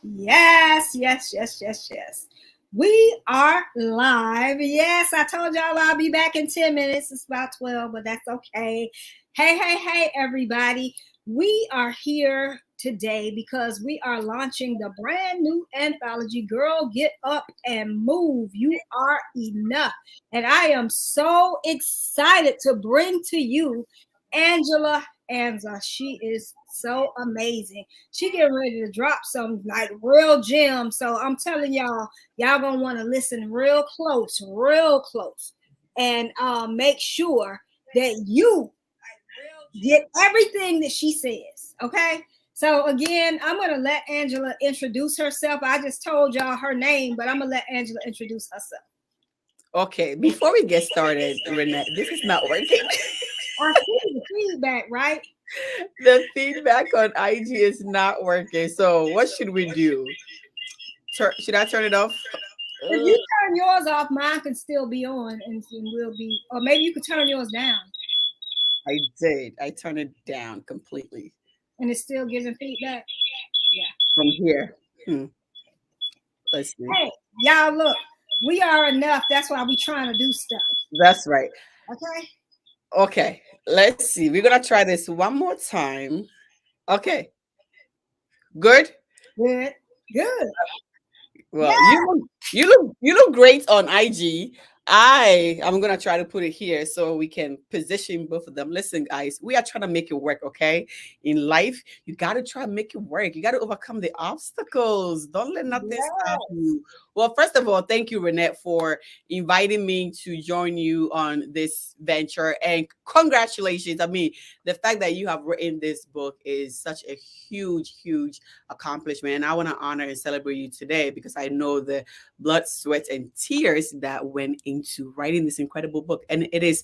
Yes, yes, yes, yes, yes. We are live. Yes, I told y'all I'll be back in 10 minutes. It's about 12, but that's okay. Hey, hey, hey, everybody. We are here today because we are launching the brand new anthology, Girl, Get Up and Move. You Are Enough. And I am so excited to bring to you Angela Ansa. She is so amazing. She getting ready to drop some like real gems. So I'm telling y'all gonna want to listen real close, and make sure that you get everything that she says. Okay. So again, I'm gonna let Angela introduce herself. I just told y'all her name, but I'm gonna let Angela introduce herself. Okay, before we get started, Renee, this is not working. I see the feedback, right? The feedback on IG is not working. So what should we do? Should I turn it off? If you turn yours off, mine can still be on, and we'll be, or maybe you could turn yours down, I did. I turned it down completely and it's still giving feedback. Yeah. from here. Let's see. Hey, y'all, look, we are enough. That's why we trying to do stuff. That's right. Okay. Okay, let's see. We're gonna try this one more time. Okay, good. Good. Good. Well, you look great on IG. I'm gonna try to put it here so we can position both of them. Listen, guys, we are trying to make it work, okay? In life, you gotta try to make it work. You gotta overcome the obstacles. Don't let nothing stop Yes. you. Well, first of all, thank you, Renette, for inviting me to join you on this venture. And congratulations. I mean, the fact that you have written this book is such a huge accomplishment. And I want to honor and celebrate you today because I know the blood, sweat, and tears that went into writing this incredible book. And it is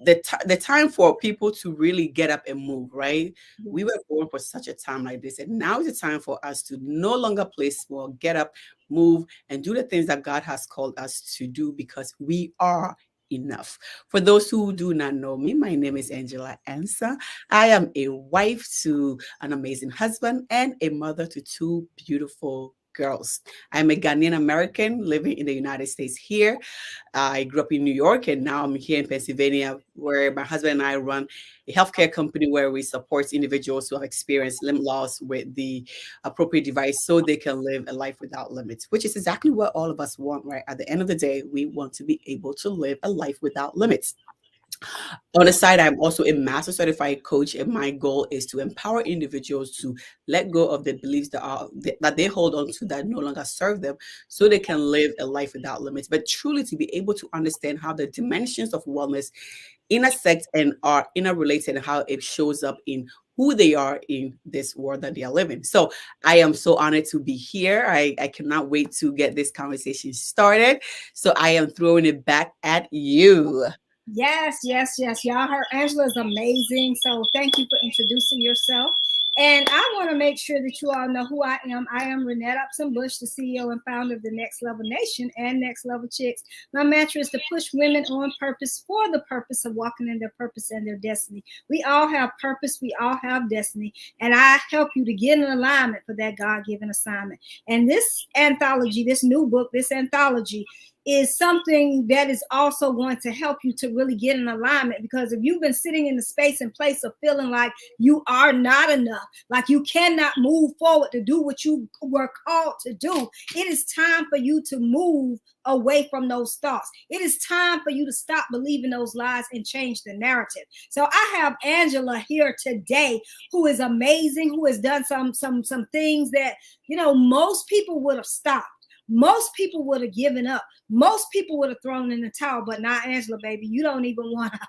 the time for people to really get up and move, right? Yes. We were born for such a time like this. And now is the time for us to no longer play small, get up, move, and do the things that God has called us to do because we are enough. For those who do not know me, my name is Angela Ansa. I am a wife to an amazing husband and a mother to two beautiful girls. I'm a Ghanaian American living in the United States here. I grew up in New York and now I'm here in Pennsylvania, where my husband and I run a healthcare company where we support individuals who have experienced limb loss with the appropriate device so they can live a life without limits, which is exactly what all of us want, right? At the end of the day, we want to be able to live a life without limits. On the side, I'm also a master certified coach, and my goal is to empower individuals to let go of the beliefs that they hold on to that no longer serve them, so they can live a life without limits. But truly, to be able to understand how the dimensions of wellness intersect and are interrelated, and how it shows up in who they are in this world that they are living. So I am so honored to be here. I cannot wait to get this conversation started. So I am throwing it back at you. Yes, yes, yes. Y'all heard Angela is amazing. So thank you for introducing yourself. And I want to make sure that you all know who I am. I am Renette Upson-Bush, the CEO and founder of the Next Level Nation and Next Level Chicks. My mantra is to push women on purpose for the purpose of walking in their purpose and their destiny. We all have purpose. We all have destiny. And I help you to get in alignment for that God-given assignment. And this anthology, this new book, this anthology is something that is also going to help you to really get in alignment, because if you've been sitting in the space and place of feeling like you are not enough, like you cannot move forward to do what you were called to do, it is time for you to move away from those thoughts. It is time for you to stop believing those lies and change the narrative. So I have Angela here today, who is amazing, who has done some things that, you know, most people would have stopped. Most people would have given up. Most people would have thrown in the towel, but not Angela, baby. You don't even want to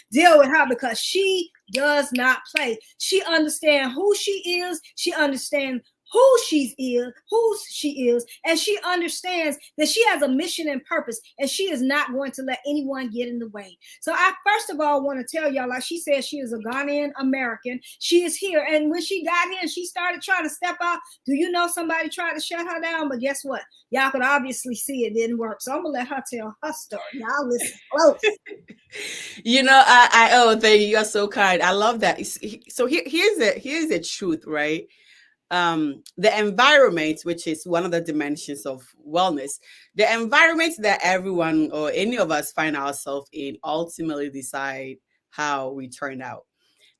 deal with her because she does not play. She understands who she is. She understands who she is, and she understands that she has a mission and purpose, and she is not going to let anyone get in the way. So I first of all want to tell y'all, like she said, she is a Ghanaian American. She is here, and when she got here and she started trying to step out, do you know somebody tried to shut her down? But guess what? Y'all could obviously see it didn't work. So I'm gonna let her tell her story. Y'all listen close. Oh, thank you. You are so kind. I love that. So here's the truth, right? the environment, which is one of the dimensions of wellness, the environment that everyone or any of us find ourselves in ultimately decide how we turn out.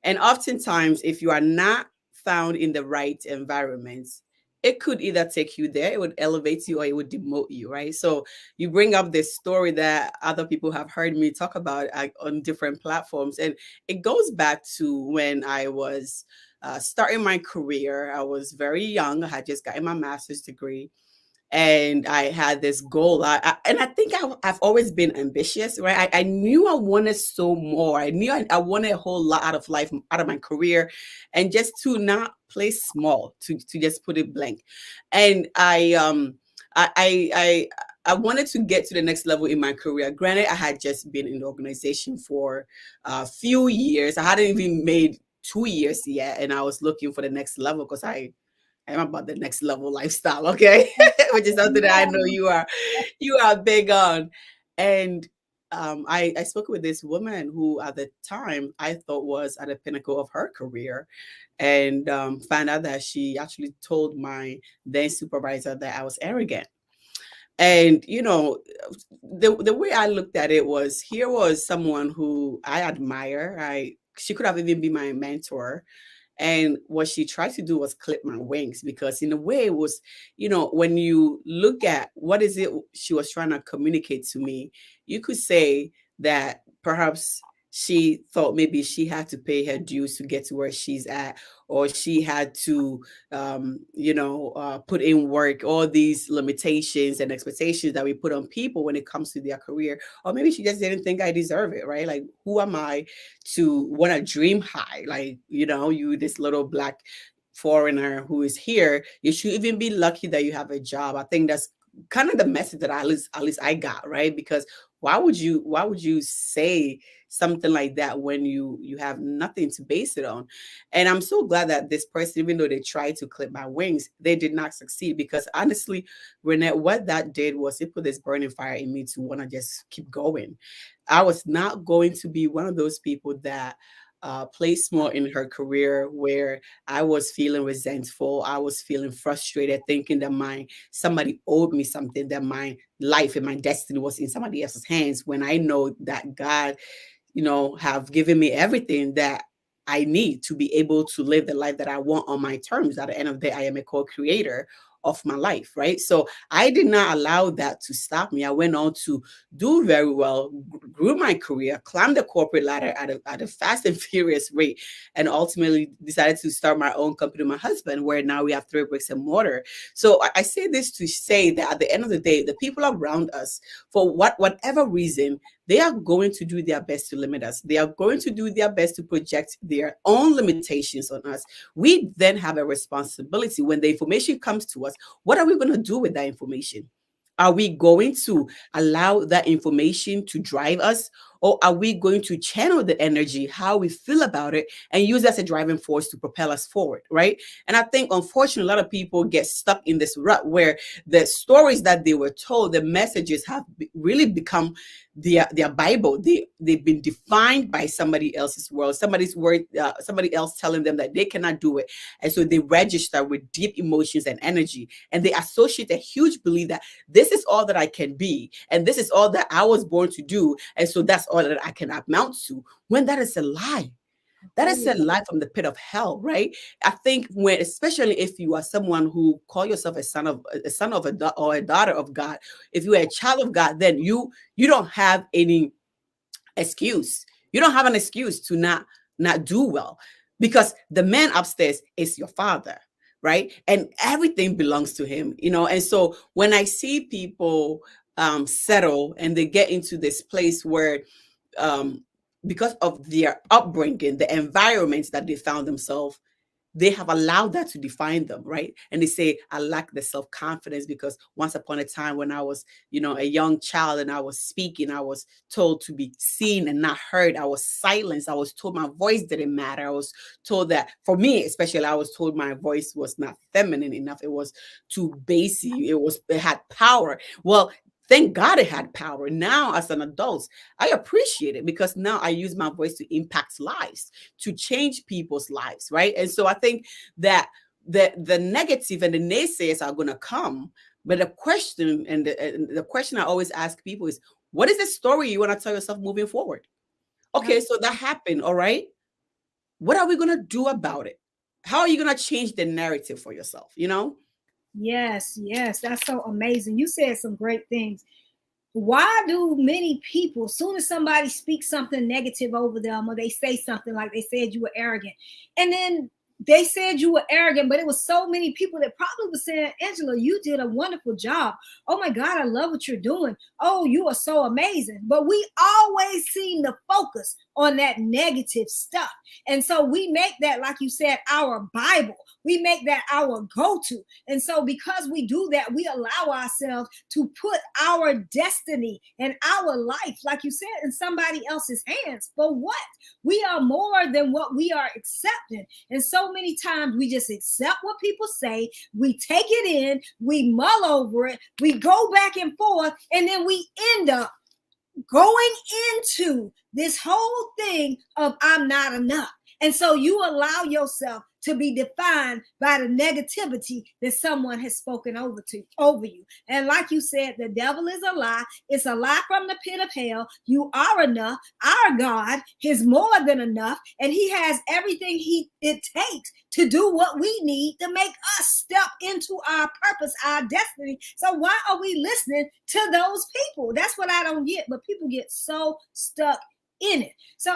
And oftentimes, if you are not found in the right environment, it could either take you there, it would elevate you, or it would demote you, right? So you bring up this story that other people have heard me talk about on different platforms. And it goes back to when I was starting my career. I was very young. I had just gotten my master's degree, and I had this goal. And I think I've always been ambitious, right? I knew I wanted so more. I knew I wanted a whole lot out of life, out of my career, and just to not play small, to just put it blank. And I I I, I wanted to get to the next level in my career. Granted, I had just been in the organization for a few years. I hadn't even made 2 years yet, and I was looking for the next level because I'm about the next level lifestyle, okay? Which is something that I know you are big on. And I spoke with this woman who at the time I thought was at the pinnacle of her career, and found out that she actually told my then supervisor that I was arrogant. And the way I looked at it was, here was someone who I admire. I She could have even been my mentor, and what she tried to do was clip my wings, because in a way it was, when you look at what is it she was trying to communicate to me, you could say that perhaps she thought maybe she had to pay her dues to get to where she's at, or she had to put in work, all these limitations and expectations that we put on people when it comes to their career. Or maybe she just didn't think I deserve it, right? Like, who am I to want to dream high? Like, you, this little black foreigner who is here, you should even be lucky that you have a job. I think that's kind of the message that at least I got, right? Because why would you say something like that when you have nothing to base it on? And I'm so glad that this person, even though they tried to clip my wings, they did not succeed. Because honestly, Renette, what that did was it put this burning fire in me to want to just keep going. I was not going to be one of those people that placed small in her career, where I was feeling resentful. I was feeling frustrated, thinking that my somebody owed me something, that my life and my destiny was in somebody else's hands, when I know that God, have given me everything that I need to be able to live the life that I want on my terms. At the end of the day, I am a co-creator of my life, right? So I did not allow that to stop me. I went on to do very well, grew my career, climbed the corporate ladder at a fast and furious rate, and ultimately decided to start my own company with my husband, where now we have 3 bricks and mortar. So I say this to say that at the end of the day, the people around us, for whatever reason, they are going to do their best to limit us. They are going to do their best to project their own limitations on us. We then have a responsibility when the information comes to us. What are we going to do with that information? Are we going to allow that information to drive us? Or are we going to channel the energy, how we feel about it, and use that as a driving force to propel us forward, right? And I think, unfortunately, a lot of people get stuck in this rut where the stories that they were told, the messages have really become their Bible. They've been defined by somebody else's world, somebody's word, somebody else telling them that they cannot do it. And so they register with deep emotions and energy, and they associate a huge belief that this is all that I can be, and this is all that I was born to do, and so that's all that I can amount to, when that is a lie. That is a lie from the pit of hell, right? I think when, especially if you are someone who call yourself or a daughter of God, if you are a child of God, then you don't have any excuse. You don't have an excuse to not do well, because the man upstairs is your father, right? And everything belongs to him, And so when I see people settle and they get into this place where um, because of their upbringing, the environments that they found themselves, they have allowed that to define them, right? And they say, I lack the self-confidence because once upon a time when I was, a young child and I was speaking, I was told to be seen and not heard. I was silenced. I was told my voice didn't matter. I was told that, for me especially, I was told my voice was not feminine enough. It was too bassy. It had power. Well, thank God it had power. Now, as an adult, I appreciate it, because now I use my voice to impact lives, to change people's lives, right? And so I think that the negative and the naysayers are going to come. But the question and the question I always ask people is, what is the story you want to tell yourself moving forward? Okay, so that happened. All right. What are we going to do about it? How are you going to change the narrative for yourself? You know? Yes, yes, that's so amazing. You said some great things. Why do many people, as soon as somebody speaks something negative over them, or they say something like they said you were arrogant, and then they said you were arrogant, but it was so many people that probably were saying, Angela, you did a wonderful job. Oh my God, I love what you're doing. Oh, you are so amazing. But we always seem to focus on that negative stuff. And so we make that, like you said, our Bible. We make that our go-to. And so because we do that, we allow ourselves to put our destiny and our life, like you said, in somebody else's hands. But what? We are more than what we are accepting. And so many times we just accept what people say, we take it in, we mull over it, we go back and forth, and then we end up going into this whole thing of I'm not enough. And so you allow yourself to be defined by the negativity that someone has spoken over you. And like you said, the devil is a lie. It's a lie from the pit of hell. You are enough. Our God is more than enough, and he has everything it takes to do what we need to make us step into our purpose, our destiny. So why are we listening to those people? That's what I don't get. But people get so stuck in it. So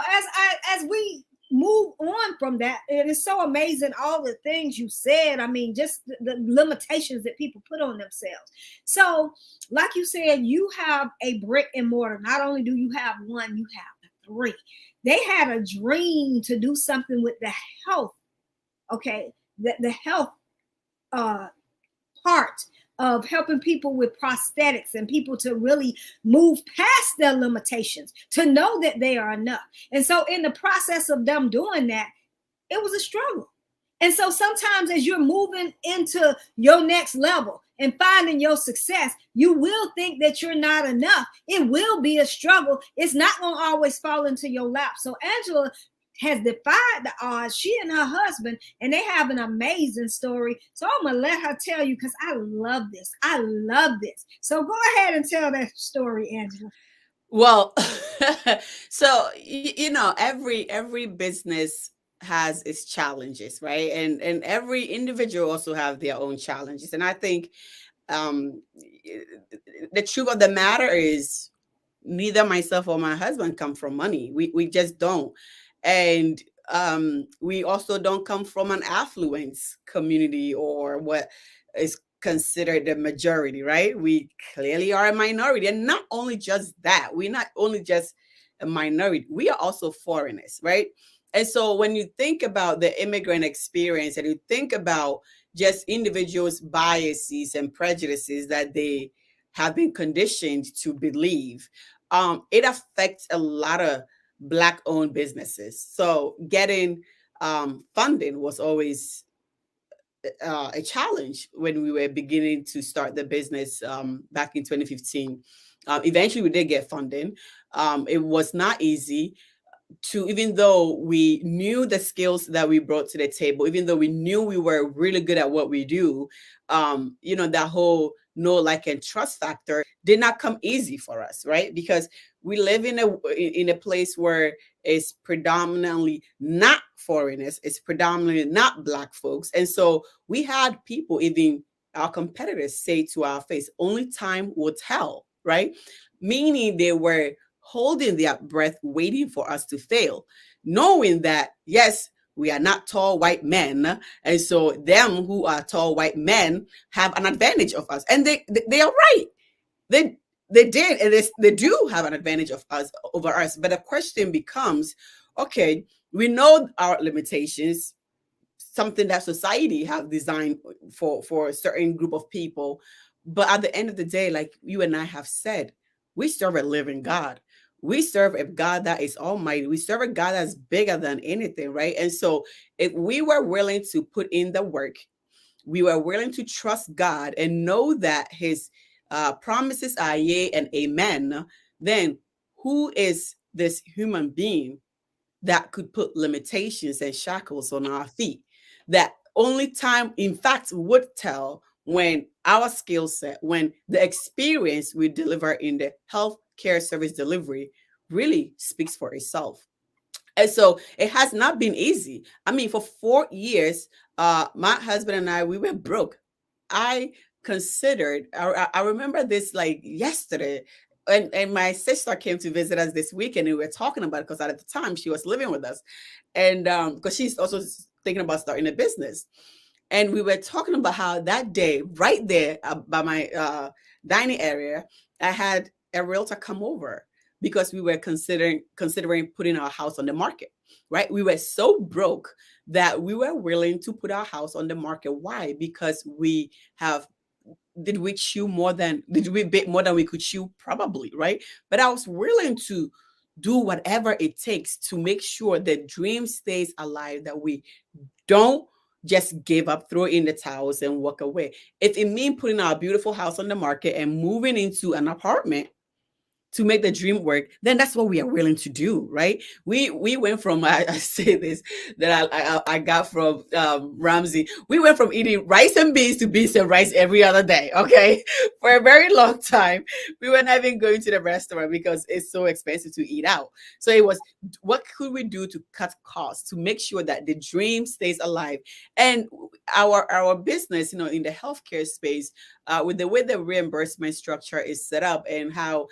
as we move on from that, and it's so amazing all the things you said. I mean, just the limitations that people put on themselves. So like you said, you have a brick and mortar. Not only do you have one, you have three. They had a dream to do something with the health, okay, the health part of helping people with prosthetics and people to really move past their limitations, to know that they are enough. And so in the process of them doing that, it was a struggle. And so sometimes as you're moving into your next level and finding your success, you will think that you're not enough. It will be a struggle. It's not going to always fall into your lap. So Angela has defied the odds. She and her husband, and they have an amazing story. So I'm going to let her tell you, because I love this. I love this. So go ahead and tell that story, Angela. Well, so you know, every business has its challenges, right? And every individual also have their own challenges. And I think um the truth of the matter is, neither myself or my husband come from money. We just don't. And we also don't come from an affluence community, or what is considered the majority, right? We clearly are a minority. And not only just that, we're not only just a minority, we are also foreigners, right? And so when you think about the immigrant experience, and you think about just individuals' biases and prejudices that they have been conditioned to believe, it affects a lot of Black owned businesses. So getting funding was always a challenge when we were beginning to start the business back in 2015. Eventually, we did get funding. It was not easy to, even though we knew the skills that we brought to the table, even though we knew we were really good at what we do, you know, that whole know, like, and trust factor did not come easy for us, right? Because we live in a place where it's predominantly not foreigners, it's predominantly not Black folks. And so we had people, even our competitors, say to our face, only time will tell, right? Meaning they were holding their breath, waiting for us to fail, knowing that, yes, we are not tall white men. And so them who are tall white men have an advantage of us. And they are right. They did, and they do have an advantage of us over us. But the question becomes, okay, we know our limitations, something that society have designed for a certain group of people. But at the end of the day, like you and I have said, we serve a living God. We serve a God that is almighty. We serve a God that's bigger than anything, right? And so if we were willing to put in the work, we were willing to trust God and know that his promises are yea and amen, then who is this human being that could put limitations and shackles on our feet, that only time, in fact, would tell when our skill set, when the experience we deliver in the healthcare service delivery really speaks for itself. And so it has not been easy. I mean, for 4 years, my husband and I, we were broke. I I remember this like yesterday. And my sister came to visit us this weekend, and we were talking about it because at the time she was living with us. And because she's also thinking about starting a business. And we were talking about how that day, right there by my dining area, I had a realtor come over because we were considering putting our house on the market. Right, we were so broke that we were willing to put our house on the market. Why? Because we have did we bake more than we could chew? Probably, right? But I was willing to do whatever it takes to make sure the dream stays alive, that we don't just give up, throw in the towels, and walk away. If it means putting our beautiful house on the market and moving into an apartment to make the dream work, then that's what we are willing to do, right? We went from I say this that I got from Ramsey. We went from eating rice and beans and rice every other day. Okay, for a very long time, we were not even going to the restaurant because it's so expensive to eat out. So it was, what could we do to cut costs to make sure that the dream stays alive? And our business, in the healthcare space, with the way the reimbursement structure is set up and how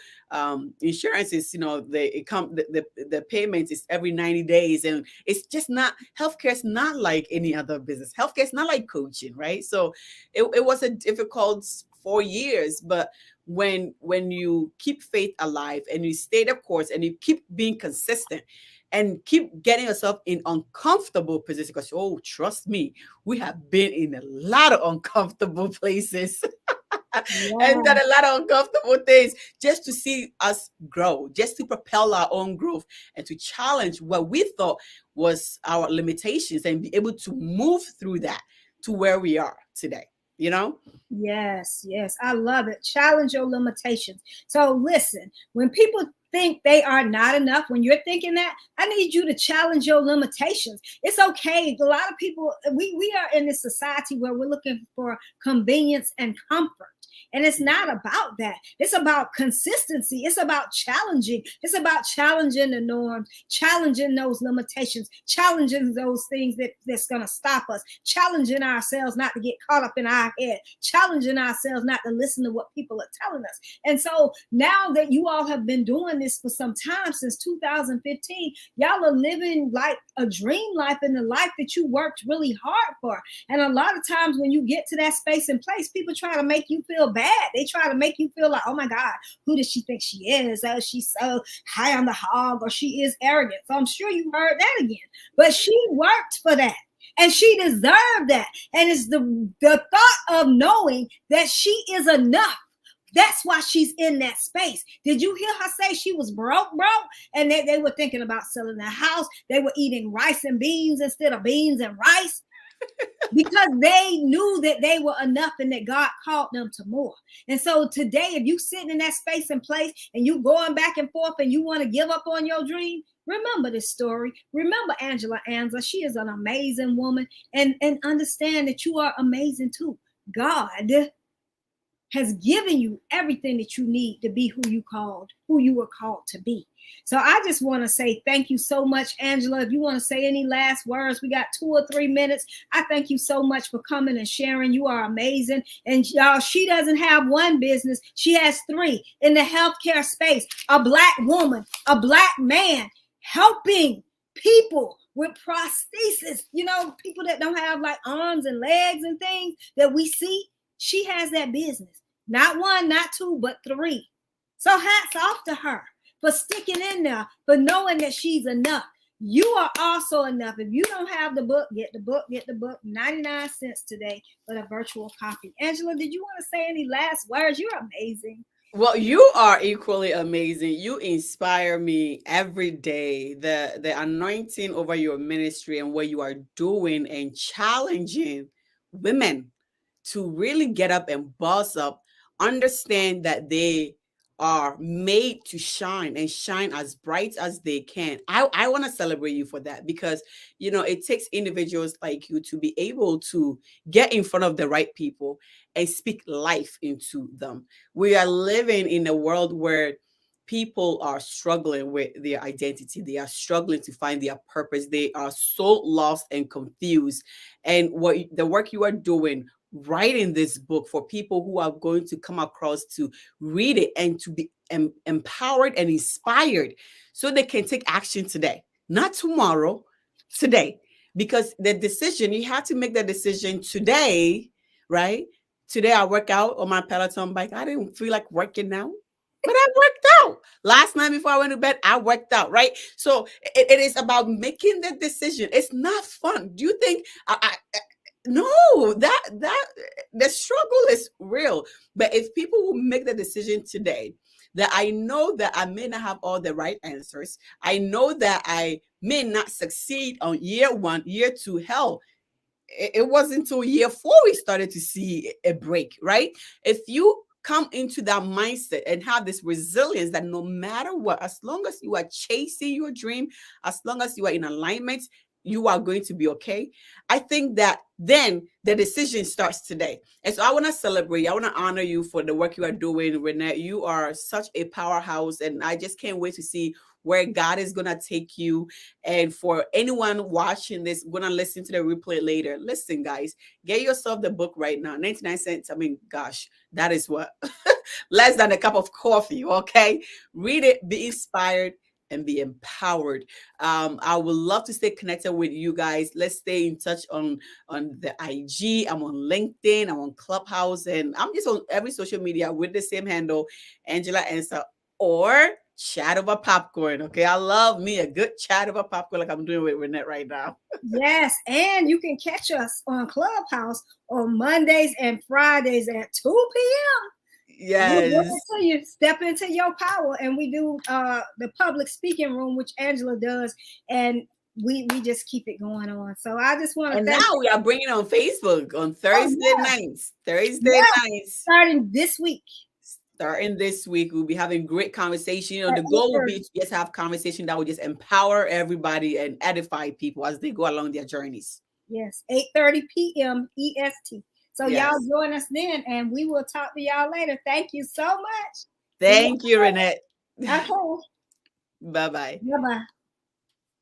insurance is, the payment is every 90 days, and it's just not, healthcare is not like any other business. Healthcare is not like coaching, right? So it was a difficult 4 years, but when you keep faith alive and you stay the course and you keep being consistent and keep getting yourself in uncomfortable positions, because, oh, trust me, we have been in a lot of uncomfortable places and done Yeah. a lot of uncomfortable things just to see us grow, just to propel our own growth and to challenge what we thought was our limitations and be able to move through that to where we are today, you know? Yes, yes, I love it. Challenge your limitations. So listen, when people think they are not enough, when you're thinking that, I need you to challenge your limitations. It's okay. A lot of people, we are in this society where we're looking for convenience and comfort. And it's not about that. It's about consistency. It's about challenging. It's about challenging the norms, challenging those limitations, challenging those things that's going to stop us, challenging ourselves not to get caught up in our head, challenging ourselves not to listen to what people are telling us. And so now that you all have been doing this for some time, since 2015, y'all are living like a dream life, and the life that you worked really hard for. And a lot of times when you get to that space and place, people try to make you feel bad. They try to make you feel like, oh my God, who does she think she is? Oh, she's so high on the hog, or she is arrogant. So I'm sure you heard that again. But she worked for that. And she deserved that. And it's the thought of knowing that she is enough. That's why she's in that space. Did you hear her say she was broke? And they were thinking about selling their house. They were eating rice and beans instead of beans and rice, because they knew that they were enough and that God called them to more. And so today, if you sitting in that space and place and you going back and forth and you want to give up on your dream, remember this story. Remember Angela Ansa. She is an amazing woman, and understand that you are amazing too. God has given you everything that you need to be who you were called to be. So I just want to say thank you so much, Angela. If you want to say any last words, we got 2 or 3 minutes. I thank you so much for coming and sharing. You are amazing. And y'all, she doesn't have one business. She has 3 in the healthcare space. A Black woman, a Black man, helping people with prosthesis, people that don't have like arms and legs and things that we see. She has that business. Not 1, not 2, but 3. So hats off to her for sticking in there, for knowing that she's enough. You are also enough. If you don't have the book, get the book, 99 cents today for the virtual copy. Angela, did you want to say any last words? You're amazing. Well, you are equally amazing. You inspire me every day. The anointing over your ministry and what you are doing and challenging women to really get up and boss up, understand that they are made to shine and shine as bright as they can. I want to celebrate you for that, because it takes individuals like you to be able to get in front of the right people and speak life into them. We are living in a world where people are struggling with their identity. They are struggling to find their purpose. They are so lost and confused. And what the work you are doing, writing this book for people who are going to come across to read it and to be empowered and inspired, so they can take action today, not tomorrow, today. Because the decision, you have to make the decision today, right? Today I work out on my Peloton bike. I didn't feel like working now, but I worked out. Last night before I went to bed, I worked out, right? So it is about making the decision. It's not fun. Do you think no, that the struggle is real. But if people will make the decision today, that I know that I may not have all the right answers, I know that I may not succeed on year one, year two, hell, it wasn't until year four we started to see a break, right? If you come into that mindset and have this resilience that no matter what, as long as you are chasing your dream, as long as you are in alignment, you are going to be okay. I think that then the decision starts today. And so I want to celebrate. I want to honor you for the work you are doing, Renette. You are such a powerhouse, and I just can't wait to see where God is going to take you. And for anyone watching this, going to listen to the replay later, listen, guys, get yourself the book right now. 99 cents. I mean, gosh, that is what? Less than a cup of coffee, okay? Read it, be inspired, and be empowered. I would love to stay connected with you guys. Let's stay in touch on the IG. I'm on LinkedIn. I'm on Clubhouse, and I'm just on every social media with the same handle, Angela Ansa, or chat over popcorn. Okay, I love me a good chat over popcorn, like I'm doing with Renette right now. Yes, and you can catch us on Clubhouse on Mondays and Fridays at 2 p.m. Yes. So you step into your power, and we do the public speaking room, which Angela does, and we just keep it going on. So I just want to And thank now we are bringing on Facebook on Thursday nights. starting this week. Starting this week, we'll be having great conversation. At The goal will 8:30. be to just have conversation that will just empower everybody and edify people as they go along their journeys. Yes, 8:30 p.m. EST. So y'all Yes. join us then, and we will talk to y'all later. Thank you so much. Thank you, Renette. Okay. Bye-bye. Bye-bye.